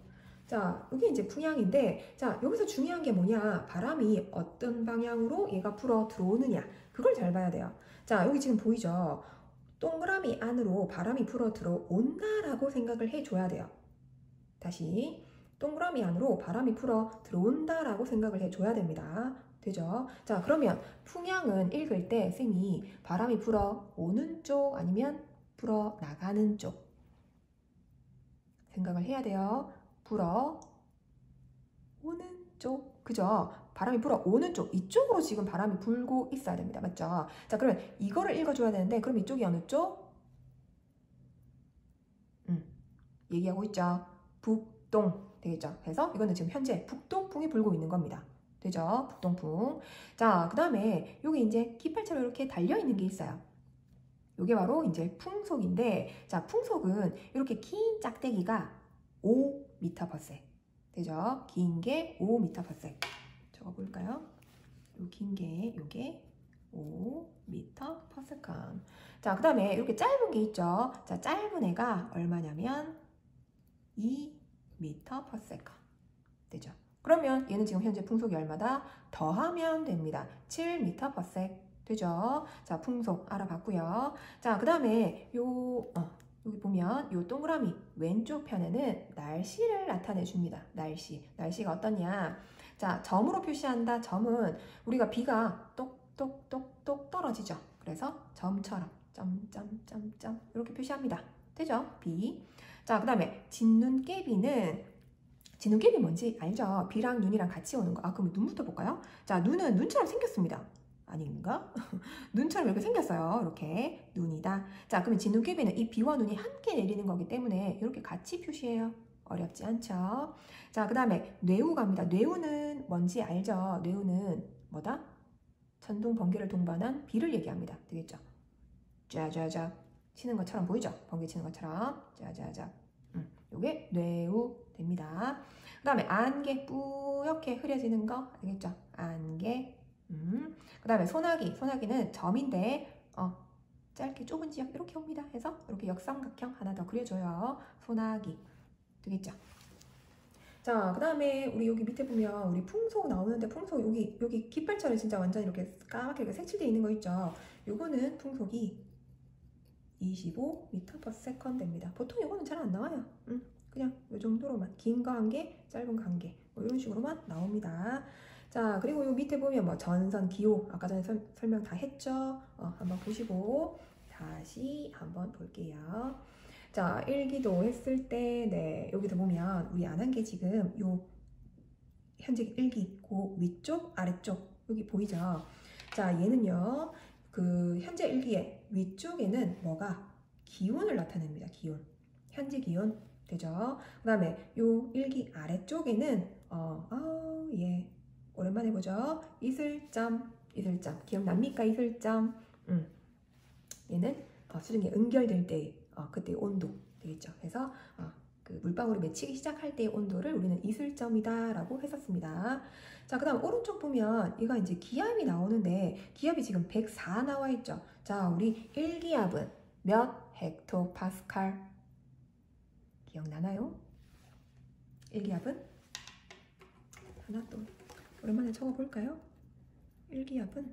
자, 이게 이제 풍향인데 자, 여기서 중요한 게 뭐냐? 바람이 어떤 방향으로 얘가 불어 들어오느냐 그걸 잘 봐야 돼요. 자, 여기 지금 보이죠? 동그라미 안으로 바람이 불어 들어온다라고 생각을 해줘야 돼요. 다시 동그라미 안으로 바람이 불어 들어온다라고 생각을 해줘야 됩니다. 되죠? 자, 그러면 풍향은 읽을 때 쌤이 바람이 불어 오는 쪽 아니면 불어 나가는 쪽 생각을 해야 돼요. 불어 오는 쪽, 그죠? 바람이 불어 오는 쪽, 이쪽으로 지금 바람이 불고 있어야 됩니다. 맞죠? 자, 그러면 이거를 읽어줘야 되는데 그럼 이쪽이 어느 쪽? 얘기하고 있죠. 북동 되겠죠? 그래서 이거는 지금 현재 북동풍이 불고 있는 겁니다. 되죠? 북동풍. 자, 그 다음에 여기 이제 깃발처럼 이렇게 달려있는 게 있어요. 이게 바로 이제 풍속인데, 자, 풍속은 이렇게 긴 짝대기가 5m/s. 되죠? 긴 게 5m/s. 적어볼까요? 요 긴 게, 요게 5m/s. 자, 그 다음에 이렇게 짧은 게 있죠? 자, 짧은 애가 얼마냐면 2m/s. 되죠? 그러면 얘는 지금 현재 풍속이 얼마다? 더하면 됩니다. 7m/s. 되죠? 자, 풍속 알아봤고요. 자, 그 다음에 여기 보면 요 동그라미 왼쪽 편에는 날씨를 나타내 줍니다. 날씨가 어떠냐? 자, 점으로 표시한다. 점은 우리가 비가 똑똑똑똑 떨어지죠. 그래서 점처럼 점점점점 이렇게 표시합니다. 되죠? 비. 자, 그 다음에 진눈깨비는 진눈깨비 뭔지 알죠? 비랑 눈이랑 같이 오는 거. 그럼 눈부터 볼까요? 자, 눈은 눈처럼 생겼습니다. 아닌가? 눈처럼 이렇게 생겼어요. 이렇게 눈이다. 자, 그러면 진눈깨비는 이 비와 눈이 함께 내리는 거기 때문에 이렇게 같이 표시해요. 어렵지 않죠? 자, 그 다음에 뇌우 갑니다. 뇌우는 뭔지 알죠? 뇌우는 뭐다? 천둥 번개를 동반한 비를 얘기합니다. 되겠죠? 짜자자 치는 것처럼 보이죠? 번개 치는 것처럼 짜자자. 요게 뇌우 됩니다. 그 다음에 안개 뿌옇게 흐려지는 거 알겠죠? 안개. 그 다음에 소나기는 점인데 짧게 좁은 지역 이렇게 옵니다. 해서 이렇게 역삼각형 하나 더 그려줘요. 소나기 되겠죠? 자, 그 다음에 우리 여기 밑에 보면 우리 풍속 나오는데 풍속 여기 깃발처럼 진짜 완전 이렇게 까맣게 이렇게 색칠되어 있는 거 있죠? 요거는 풍속이 25m/s입니다. 보통 이거는 잘 안 나와요. 그냥 이 정도로만, 긴 거 한 개, 짧은 거 한 개, 뭐 이런 식으로만 나옵니다. 자, 그리고 요 밑에 보면 뭐 전선 기호, 아까 전에 설명 다 했죠? 한번 보시고 다시 한번 볼게요. 자, 일기도 했을 때, 네, 여기서 보면 우리 안 한 게 지금 요 현재 일기 그 위쪽, 아래쪽 여기 보이죠? 자, 얘는요, 그 현재 일기의 위쪽에는 뭐가 기온을 나타냅니다. 기온, 현재 기온 되죠? 그 다음에 요 일기 아래쪽에는 예, 오랜만에 보죠. 이슬점, 이슬점 기억납니까? 이슬점. 얘는 수증기 응결될 때 그때 온도 되겠죠. 그래서 그 물방울이 맺히기 시작할 때의 온도를 우리는 이슬점이다 라고 했었습니다. 자, 그 다음 오른쪽 보면 이거 이제 기압이 나오는데 기압이 지금 104 나와 있죠. 자, 우리 1기압은 몇 헥토파스칼 기억나나요? 1기압은 하나 또 오랜만에 적어볼까요? 1기압은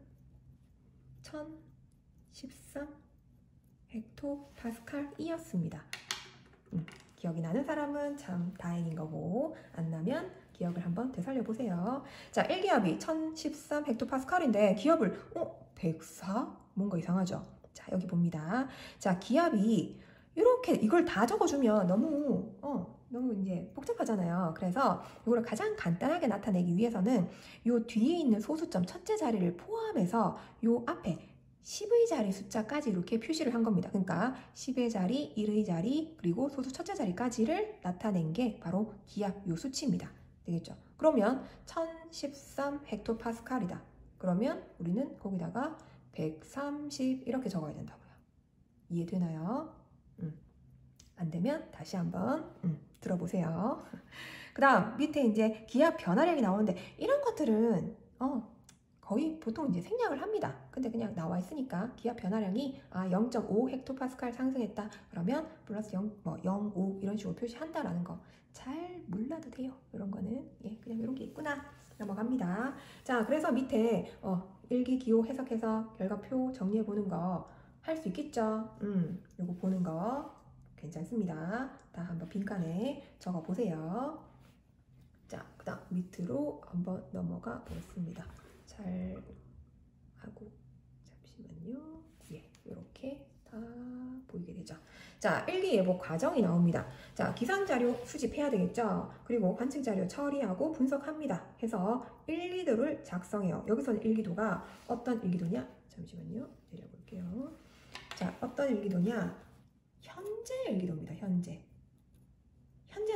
1013 헥토파스칼이었습니다. 기억이 나는 사람은 참 다행인 거고, 안 나면 기억을 한번 되살려 보세요. 자, 1기압이 1013 헥토파스칼인데 기압을 104? 뭔가 이상하죠? 자, 여기 봅니다. 자, 기압이 이렇게 이걸 다 적어주면 너무 이제 복잡하잖아요. 그래서 이걸 가장 간단하게 나타내기 위해서는 요 뒤에 있는 소수점 첫째 자리를 포함해서 요 앞에 10의 자리 숫자까지 이렇게 표시를 한 겁니다. 그러니까 10의 자리, 1의 자리, 그리고 소수 첫째 자리까지를 나타낸 게 바로 기압 요 수치입니다. 되겠죠? 그러면 1013 헥토파스칼이다. 그러면 우리는 거기다가 130 이렇게 적어야 된다고요. 이해되나요? 안 되면 다시 한번 들어보세요. 그 다음 밑에 이제 기압 변화량이 나오는데 이런 것들은 거의 보통 이제 생략을 합니다. 근데 그냥 나와 있으니까 기압 변화량이 0.5 헥토파스칼 상승했다. 그러면 플러스 0.5 이런 식으로 표시한다라는 거 잘 몰라도 돼요. 이런 거는 그냥 이런 게 있구나 넘어갑니다. 자, 그래서 밑에 일기 기호 해석해서 결과표 정리해 보는 거 할 수 있겠죠? 요거 보는 거 괜찮습니다. 다 한번 빈칸에 적어 보세요. 자, 그 다음 밑으로 한번 넘어가 보겠습니다. 잘 하고 잠시만요. 이렇게 다 보이게 되죠. 자, 일기예보 과정이 나옵니다. 자, 기상자료 수집해야 되겠죠. 그리고 관측자료 처리하고 분석합니다. 해서 일기도를 작성해요. 여기서는 일기도가 어떤 일기도냐? 잠시만요. 내려볼게요. 자, 어떤 일기도냐? 현재 일기도입니다. 현재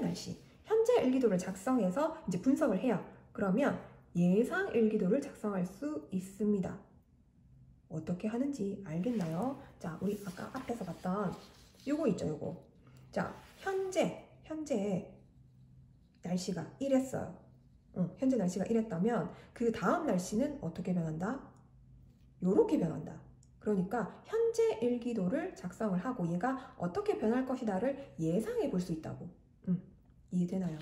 날씨. 현재 일기도를 작성해서 이제 분석을 해요. 그러면 예상 일기도를 작성할 수 있습니다. 어떻게 하는지 알겠나요? 자, 우리 아까 앞에서 봤던 요거 있죠, 요거. 자, 현재 날씨가 이랬어요. 현재 날씨가 이랬다면 그 다음 날씨는 어떻게 변한다? 요렇게 변한다. 그러니까 현재 일기도를 작성을 하고 얘가 어떻게 변할 것이다를 예상해 볼 수 있다고. 이해되나요?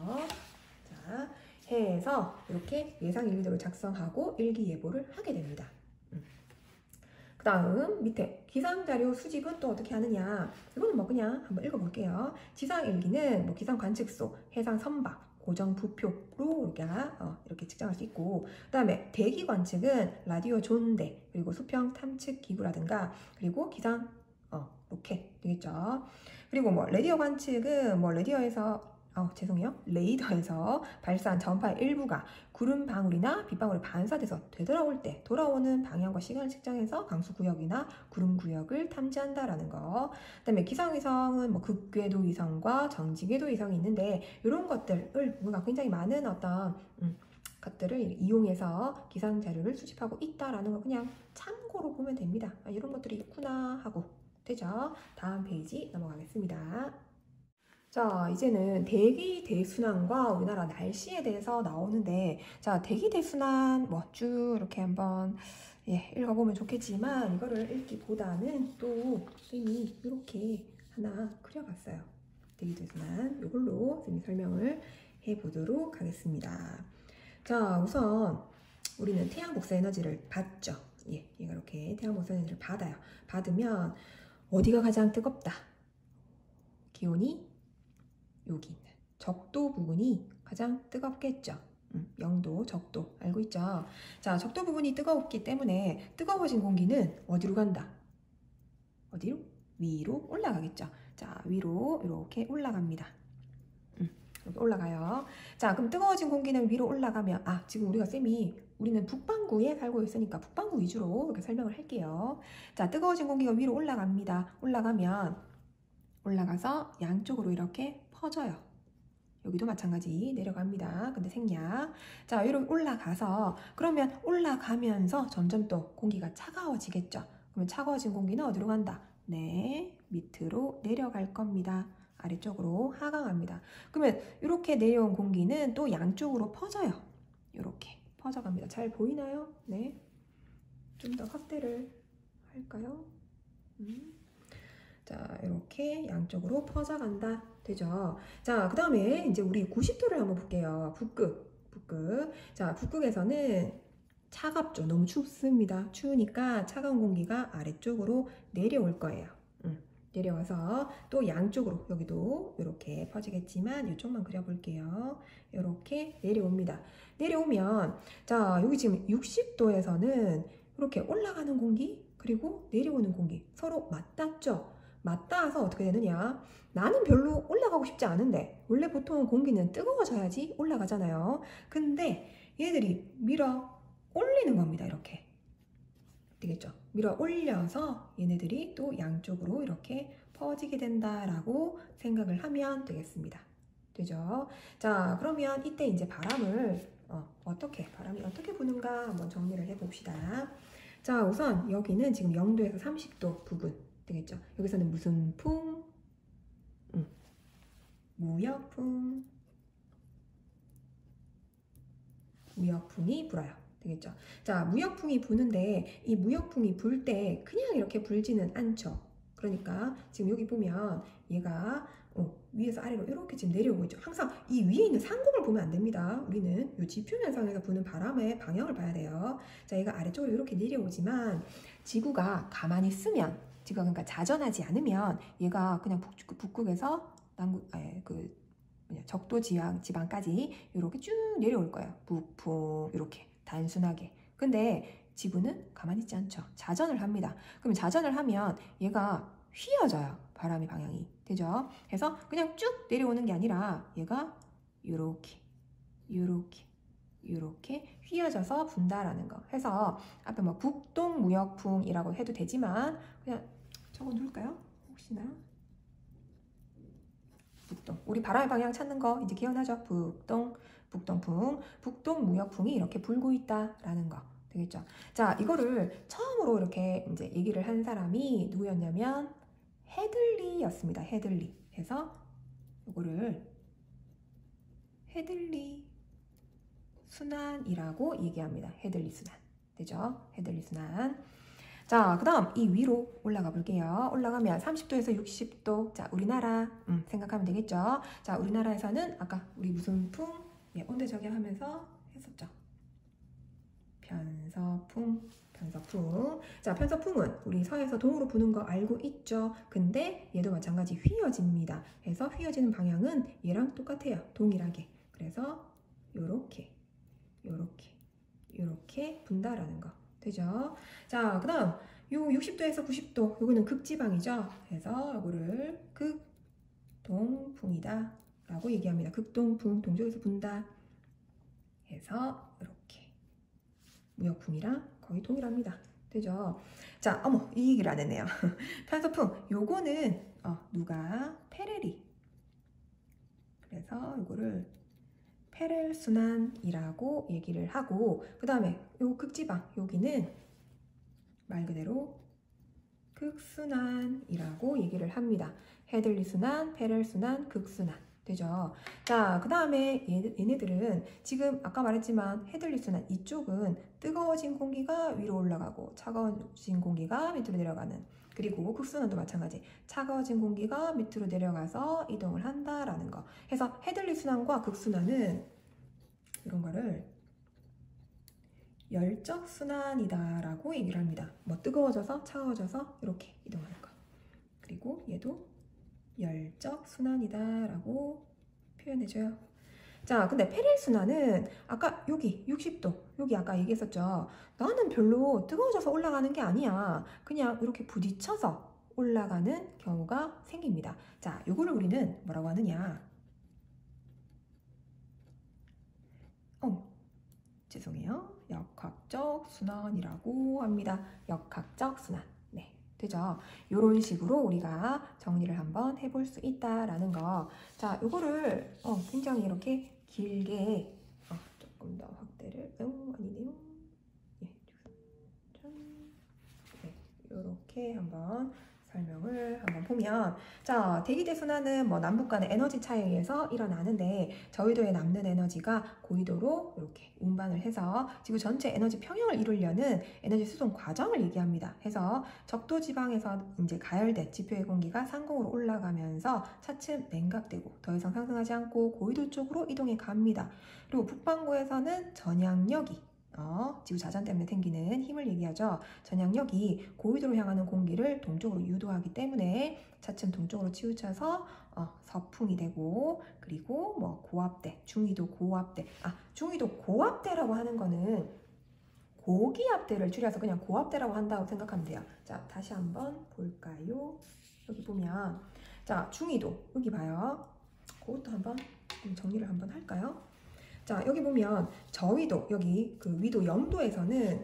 자, 해서 이렇게 예상 일기도를 작성하고 일기예보를 하게 됩니다. 그 다음 밑에 기상자료 수집은 또 어떻게 하느냐? 이거는 뭐 그냥 한번 읽어볼게요. 지상일기는 뭐 기상관측소, 해상 선박, 고정 부표로 우리가 이렇게 측정할 수 있고, 그 다음에 대기 관측은 라디오 존대, 그리고 수평 탐측 기구라든가, 그리고 기상 로켓 되겠죠. 그리고 뭐 레디오 관측은 뭐 레이더에서 발사한 전파의 일부가 구름 방울이나 빗방울에 반사돼서 되돌아올 때 돌아오는 방향과 시간을 측정해서 강수 구역이나 구름 구역을 탐지한다라는 거. 그다음에 기상위성은 뭐 극궤도 위성과 정지궤도 위성이 있는데 이런 것들을 뭔가 굉장히 많은 어떤 것들을 이용해서 기상 자료를 수집하고 있다라는 거 그냥 참고로 보면 됩니다. 이런 것들이 있구나 하고 되죠. 다음 페이지 넘어가겠습니다. 자, 이제는 대기 대순환과 우리나라 날씨에 대해서 나오는데, 자, 대기 대순환 뭐 쭉 이렇게 한번 읽어보면 좋겠지만 이거를 읽기보다는 또 선생님이 이렇게 하나 그려봤어요. 대기 대순환 이걸로 선생님이 설명을 해보도록 하겠습니다. 자, 우선 우리는 태양 복사 에너지를 받죠. 얘가 이렇게 태양 복사 에너지를 받아요. 받으면 어디가 가장 뜨겁다? 기온이 여기 있는 적도 부분이 가장 뜨겁겠죠. 0도, 적도 알고 있죠? 자, 적도 부분이 뜨겁기 때문에 뜨거워진 공기는 어디로 간다? 어디로? 위로 올라가겠죠. 자, 위로 이렇게 올라갑니다. 이렇게 올라가요. 자, 그럼 뜨거워진 공기는 위로 올라가면 지금 우리는 북반구에 살고 있으니까 북반구 위주로 이렇게 설명을 할게요. 자, 뜨거워진 공기가 위로 올라갑니다. 올라가서 양쪽으로 이렇게 퍼져요. 여기도 마찬가지 내려갑니다. 근데 생략. 자, 이렇게 그러면 올라가면서 점점 또 공기가 차가워지겠죠. 그러면 차가워진 공기는 어디로 간다? 네, 밑으로 내려갈 겁니다. 아래쪽으로 하강합니다. 그러면 이렇게 내려온 공기는 또 양쪽으로 퍼져요. 이렇게 퍼져갑니다. 잘 보이나요? 네. 좀 더 확대를 할까요? 자, 이렇게 양쪽으로 퍼져간다. 되죠? 자, 그 다음에 이제 우리 90도를 한번 볼게요. 북극. 자, 북극에서는 차갑죠. 너무 춥습니다. 추우니까 차가운 공기가 아래쪽으로 내려올 거예요. 내려와서 또 양쪽으로 여기도 이렇게 퍼지겠지만 이쪽만 그려볼게요. 이렇게 내려옵니다. 내려오면 자, 여기 지금 60도에서는 이렇게 올라가는 공기 그리고 내려오는 공기 서로 맞닿죠. 맞닿아서 어떻게 되느냐? 나는 별로 올라가고 싶지 않은데 원래 보통 공기는 뜨거워져야지 올라가잖아요. 근데 얘들이 밀어 올리는 겁니다. 이렇게 되겠죠. 밀어 올려서 얘네들이 또 양쪽으로 이렇게 퍼지게 된다라고 생각을 하면 되겠습니다. 되죠? 자, 그러면 이때 이제 바람이 어떻게 부는가 한번 정리를 해봅시다. 자, 우선 여기는 지금 0도에서 30도 부분 되겠죠. 여기서는 무슨 풍? 무역풍이 불어요. 되겠죠. 자, 무역풍이 부는데 이 무역풍이 불 때 그냥 이렇게 불지는 않죠. 그러니까 지금 여기 보면 얘가 위에서 아래로 이렇게 지금 내려오고 있죠. 항상 이 위에 있는 상공을 보면 안 됩니다. 우리는 이 지표면상에서 부는 바람의 방향을 봐야 돼요. 자, 얘가 아래쪽으로 이렇게 내려오지만 지구가 가만히 있으면 지구가 그러니까 자전하지 않으면 얘가 그냥 북극에서 적도 지방까지 이렇게 쭉 내려올 거예요. 북풍 이렇게 단순하게. 근데 지구는 가만히 있지 않죠. 자전을 합니다. 그럼 자전을 하면 얘가 휘어져요. 바람의 방향이. 되죠? 그래서 그냥 쭉 내려오는 게 아니라 얘가 이렇게 휘어져서 분다라는 거. 해서 앞에 뭐 북동무역풍이라고 해도 되지만 그냥 적어 놓을까요? 혹시나. 북동. 우리 바람의 방향 찾는 거 이제 기억나죠? 북동풍, 북동무역풍이 이렇게 불고 있다라는 거. 되겠죠? 자, 이거를 처음으로 이렇게 이제 얘기를 한 사람이 누구였냐면 헤들리였습니다. 헤들리. 해서 이거를 헤들리 순환이라고 얘기합니다. 헤들리 순환. 되죠? 헤들리 순환. 자, 그 다음 이 위로 올라가 볼게요. 올라가면 30도에서 60도. 자, 우리나라 생각하면 되겠죠. 자, 우리나라에서는 아까 우리 무슨 풍? 온대 저격하면서 했었죠. 편서풍. 자, 편서풍은 우리 서에서 동으로 부는 거 알고 있죠. 근데 얘도 마찬가지 휘어집니다. 그래서 휘어지는 방향은 얘랑 똑같아요. 동일하게. 그래서 요렇게 분다라는 거. 되죠? 자, 그 다음 요 60도에서 90도 요거는 극지방이죠. 그래서 요거를 극동풍이다 라고 얘기합니다. 극동풍, 동쪽에서 분다 해서 이렇게 무역풍이랑 거의 동일합니다. 되죠? 자, 이 얘기를 안 했네요. 편서풍 요거는 누가? 페렐이. 그래서 요거를 페렐순환이라고 얘기를 하고, 그 다음에 요 극지방 여기는 말 그대로 극순환이라고 얘기를 합니다. 헤들리 순환, 페렐순환, 극순환. 되죠? 자, 그 다음에 얘네들은 지금 아까 말했지만 헤들리 순환 이쪽은 뜨거워진 공기가 위로 올라가고 차가워진 공기가 밑으로 내려가는, 그리고 극순환도 마찬가지. 차가워진 공기가 밑으로 내려가서 이동을 한다라는 거. 해서 헤들리 순환과 극순환은 이런 거를 열적 순환이다라고 얘기를 합니다. 뭐 뜨거워져서 차가워져서 이렇게 이동하는 거. 그리고 얘도 열적 순환이다 라고 표현해줘요. 자, 근데 페릴순환은 아까 여기 60도, 여기 아까 얘기했었죠. 나는 별로 뜨거워져서 올라가는 게 아니야. 그냥 이렇게 부딪혀서 올라가는 경우가 생깁니다. 자, 요거를 우리는 뭐라고 하느냐? 죄송해요. 역학적 순환이라고 합니다. 역학적 순환. 네, 되죠? 이런 식으로 우리가 정리를 한번 해볼 수 있다라는 거. 자, 요거를 굉장히 이렇게 길게 조금 더 확대를 아니네요. 예, 네, 이렇게 한번 설명을 한번 보면, 자, 대기대순환은 뭐 남북 간의 에너지 차이에 의해서 일어나는데 저위도에 남는 에너지가 고위도로 이렇게 운반을 해서 지구 전체 에너지 평형을 이루려는 에너지 수송 과정을 얘기합니다. 해서 적도 지방에서 이제 가열된 지표의 공기가 상공으로 올라가면서 차츰 냉각되고 더 이상 상승하지 않고 고위도 쪽으로 이동해 갑니다. 그리고 북반구에서는 전향력이 지구 자전 때문에 생기는 힘을 얘기하죠. 전향력이 고위도로 향하는 공기를 동쪽으로 유도하기 때문에 차츰 동쪽으로 치우쳐서 서풍이 되고, 그리고 뭐 고압대, 중위도 고압대. 중위도 고압대라고 하는 거는 고기압대를 줄여서 그냥 고압대라고 한다고 생각하면 돼요. 자, 다시 한번 볼까요? 여기 보면, 자, 중위도 여기 봐요. 그것도 한번 정리를 한번 할까요? 자, 여기 보면 저위도, 여기 그 위도 0도에서는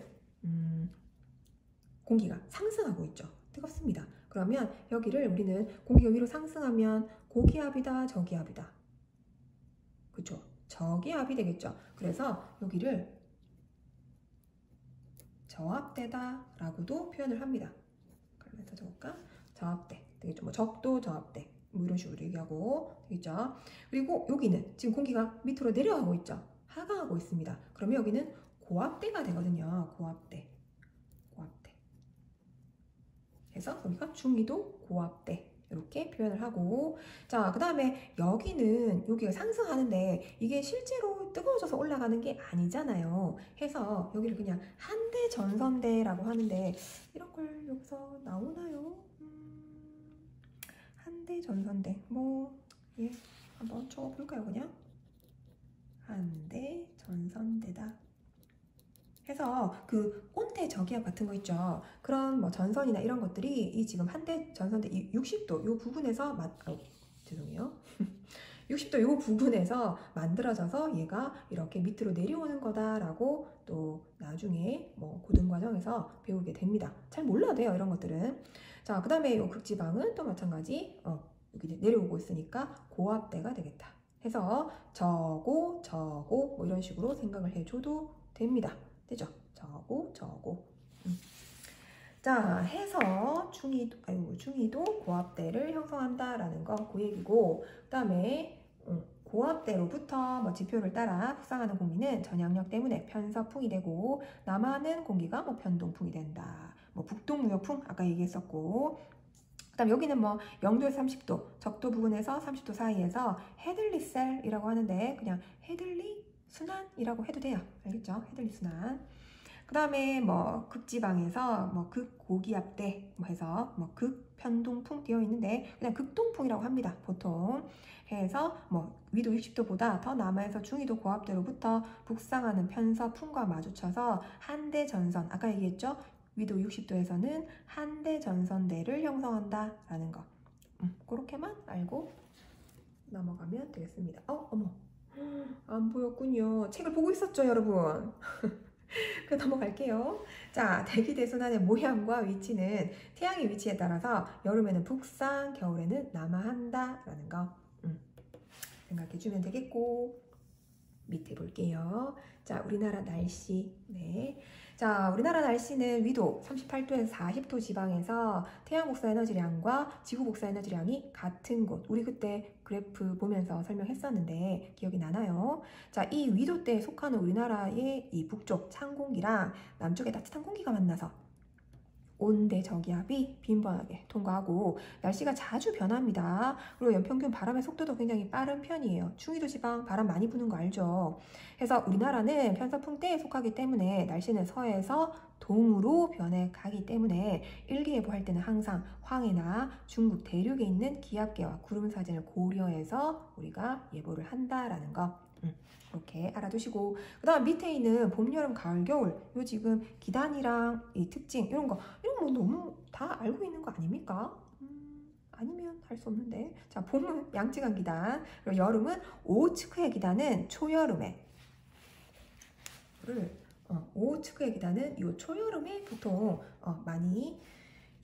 공기가 상승하고 있죠. 뜨겁습니다. 그러면 여기를 우리는 공기가 위로 상승하면 고기압이다, 저기압이다. 그렇죠? 저기압이 되겠죠. 그래서 여기를 저압대다 라고도 표현을 합니다. 그러면서 적을까? 저압대 되겠죠. 뭐 적도 저압대 뭐 이런 식으로 얘기하고 되겠죠. 그리고 여기는 지금 공기가 밑으로 내려가고 있죠. 하강하고 있습니다. 그러면 여기는 고압대가 되거든요. 고압대. 그래서 여기가 중위도 고압대 이렇게 표현을 하고, 자, 그 다음에 여기가 상승하는데 이게 실제로 뜨거워져서 올라가는 게 아니잖아요. 해서 여기를 그냥 한대 전선대라고 하는데 이런 걸 여기서 나오나요? 한대 전선대 한번 적어볼까요? 그냥 한대 전선대다 해서 그 온대 저기압 같은 거 있죠. 그런 뭐 전선이나 이런 것들이 이 지금 한대 전선대 60도 요 부분에서 죄송해요. 60도 요 부분에서 만들어져서 얘가 이렇게 밑으로 내려오는 거다라고 또 나중에 뭐 고등 과정에서 배우게 됩니다. 잘 몰라도 돼요, 이런 것들은. 자, 그 다음에 요 극지방은 또 마찬가지 여기 내려오고 있으니까 고압대가 되겠다. 해서 저고 뭐 이런 식으로 생각을 해줘도 됩니다. 되죠? 저고. 자, 해서 중위도 고압대를 형성한다라는 거 그 얘기고, 그 다음에 고압대로부터 뭐 지표를 따라 북상하는 공기는 전향력 때문에 편서풍이 되고 남하는 공기가 뭐 편동풍이 된다. 뭐 북동무역풍 아까 얘기했었고, 그 다음 여기는 뭐 0도에서 30도, 적도 부근에서 30도 사이에서 헤들리 셀이라고 하는데 그냥 헤들리 순환이라고 해도 돼요. 알겠죠? 헤들리 순환. 그 다음에 뭐 극지방에서 뭐 극고기압대 해서 뭐 극편동풍 되어 있는데 그냥 극동풍이라고 합니다. 보통. 해서 뭐 위도 60도보다 더 남아에서 중위도 고압대로부터 북상하는 편서풍과 마주쳐서 한대 전선, 아까 얘기했죠? 위도 60도에서는 한대 전선대를 형성한다라는 거. 그렇게만 알고 넘어가면 되겠습니다. 어머. 안 보였군요. 책을 보고 있었죠, 여러분? 그 넘어갈게요. 자, 대기대순환의 모양과 위치는 태양의 위치에 따라서 여름에는 북상, 겨울에는 남하한다라는 거 생각해주면 되겠고, 밑에 볼게요. 자, 우리나라 날씨. 네. 자, 우리나라 날씨는 위도 38도에서 40도 지방에서 태양 복사 에너지량과 지구 복사 에너지량이 같은 곳. 우리 그때 그래프 보면서 설명했었는데 기억이 나나요? 자, 이 위도대에 속하는 우리나라의 이 북쪽 찬 공기랑 남쪽의 따뜻한 공기가 만나서 온대 저기압이 빈번하게 통과하고 날씨가 자주 변합니다. 그리고 연평균 바람의 속도도 굉장히 빠른 편이에요. 중위도 지방 바람 많이 부는 거 알죠? 그래서 우리나라는 편서풍대에 속하기 때문에 날씨는 서해에서 동으로 변해가기 때문에 일기예보 할 때는 항상 황해나 중국 대륙에 있는 기압계와 구름 사진을 고려해서 우리가 예보를 한다라는 거 이렇게 알아두시고, 그 다음 밑에 있는 봄, 여름, 가을, 겨울 요 지금 기단이랑 이 특징 이런 거 너무 다 알고 있는 거 아닙니까? 아니면 할 수 없는데. 자, 봄은 양쯔강 기단, 그리고 여름은 오츠크해 기단은 초여름에 오츠크해 기단은 요 초여름에 보통 많이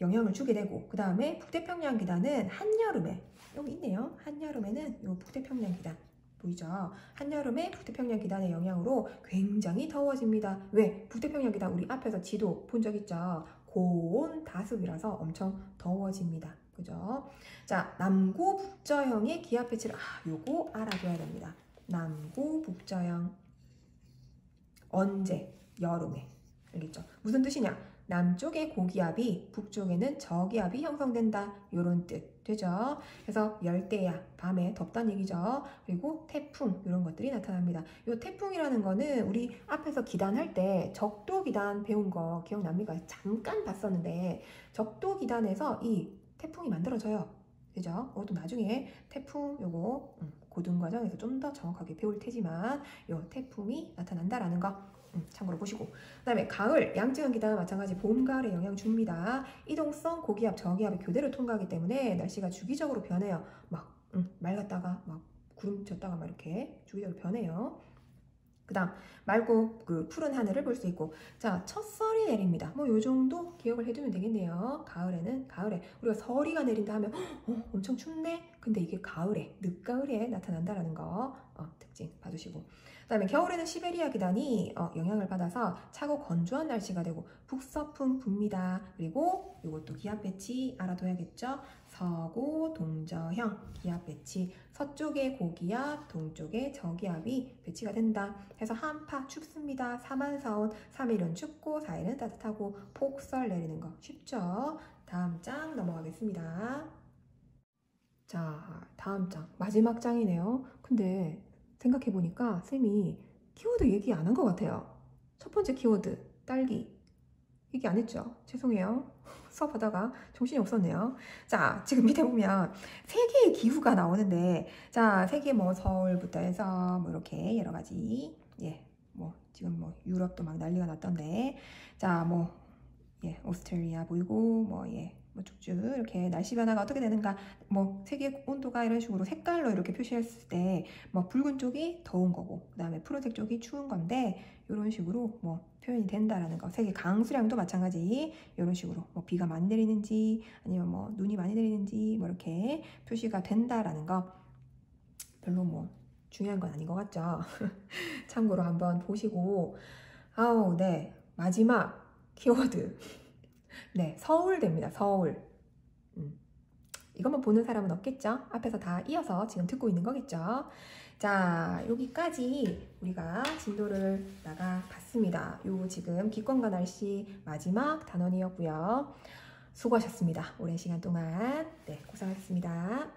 영향을 주게 되고, 그 다음에 북태평양 기단은 한여름에, 여기 있네요. 한여름에는 요 북태평양 기단 보이죠? 한여름에 북태평양 기단의 영향으로 굉장히 더워집니다. 왜? 북태평양 기단 우리 앞에서 지도 본 적 있죠? 고온 다습이라서 엄청 더워집니다. 그죠? 자, 남고 북저형의 기압 배치를 요거 알아둬야 됩니다. 남고 북저형 언제? 여름에. 알겠죠? 무슨 뜻이냐? 남쪽에 고기압이 북쪽에는 저기압이 형성된다. 요런 뜻 되죠? 그래서 열대야, 밤에 덥다는 얘기죠. 그리고 태풍 이런 것들이 나타납니다. 요 태풍이라는 거는 우리 앞에서 기단할 때 적도 기단 배운 거 기억납니까? 잠깐 봤었는데 적도 기단에서 이 태풍이 만들어져요. 그죠? 그것도 나중에 태풍 요거 고등 과정에서 좀 더 정확하게 배울 테지만 요 태풍이 나타난다라는 거 참고로 보시고, 그 다음에 가을, 양쯔강 기단은 마찬가지 봄, 가을에 영향 줍니다. 이동성 고기압, 저기압의 교대를 통과하기 때문에 날씨가 주기적으로 변해요. 막 맑았다가 막 구름 졌다가 막 이렇게 주기적으로 변해요. 그 다음 맑고 그 푸른 하늘을 볼 수 있고, 자, 첫설이 내립니다. 뭐 요 정도 기억을 해두면 되겠네요. 가을에는 가을에 우리가 서리가 내린다 하면 엄청 춥네. 근데 이게 가을에, 늦가을에 나타난다라는 거 특징 봐주시고, 그 다음에 겨울에는 시베리아 기단이 영향을 받아서 차고 건조한 날씨가 되고 북서풍 붑니다. 그리고 이것도 기압 배치 알아둬야겠죠. 서고 동저형 기압 배치, 서쪽에 고기압, 동쪽에 저기압이 배치가 된다. 해서 한파 춥습니다. 사만사온 3일은 춥고 4일은 따뜻하고 폭설 내리는 거 쉽죠. 다음 장 넘어가겠습니다. 자, 다음 장 마지막 장이네요. 근데 생각해보니까 쌤이 키워드 얘기 안 한 것 같아요. 첫 번째 키워드 딸기 얘기 안 했죠? 죄송해요. 수업하다가 정신이 없었네요. 자, 지금 밑에 보면 세 개의 기후가 나오는데, 자, 세계 뭐 서울부터 해서 뭐 이렇게 여러 가지, 뭐 지금 뭐 유럽도 막 난리가 났던데, 자, 뭐 오스트레일리아 보이고 뭐 쭉쭉 이렇게 날씨 변화가 어떻게 되는가, 뭐 세계 온도가 이런 식으로 색깔로 이렇게 표시했을 때 뭐 붉은 쪽이 더운 거고 그 다음에 푸른색 쪽이 추운 건데, 이런 식으로 뭐 표현이 된다라는 거. 세계 강수량도 마찬가지 이런 식으로 뭐 비가 많이 내리는지 아니면 뭐 눈이 많이 내리는지 뭐 이렇게 표시가 된다라는 거. 별로 뭐 중요한 건 아닌 것 같죠? 참고로 한번 보시고, 네, 마지막 키워드 서울대입니다. 서울. 이것만 보는 사람은 없겠죠? 앞에서 다 이어서 지금 듣고 있는 거겠죠? 자, 여기까지 우리가 진도를 나가봤습니다. 요 지금 기권과 날씨 마지막 단원이었고요. 수고하셨습니다. 오랜 시간 동안. 고생하셨습니다.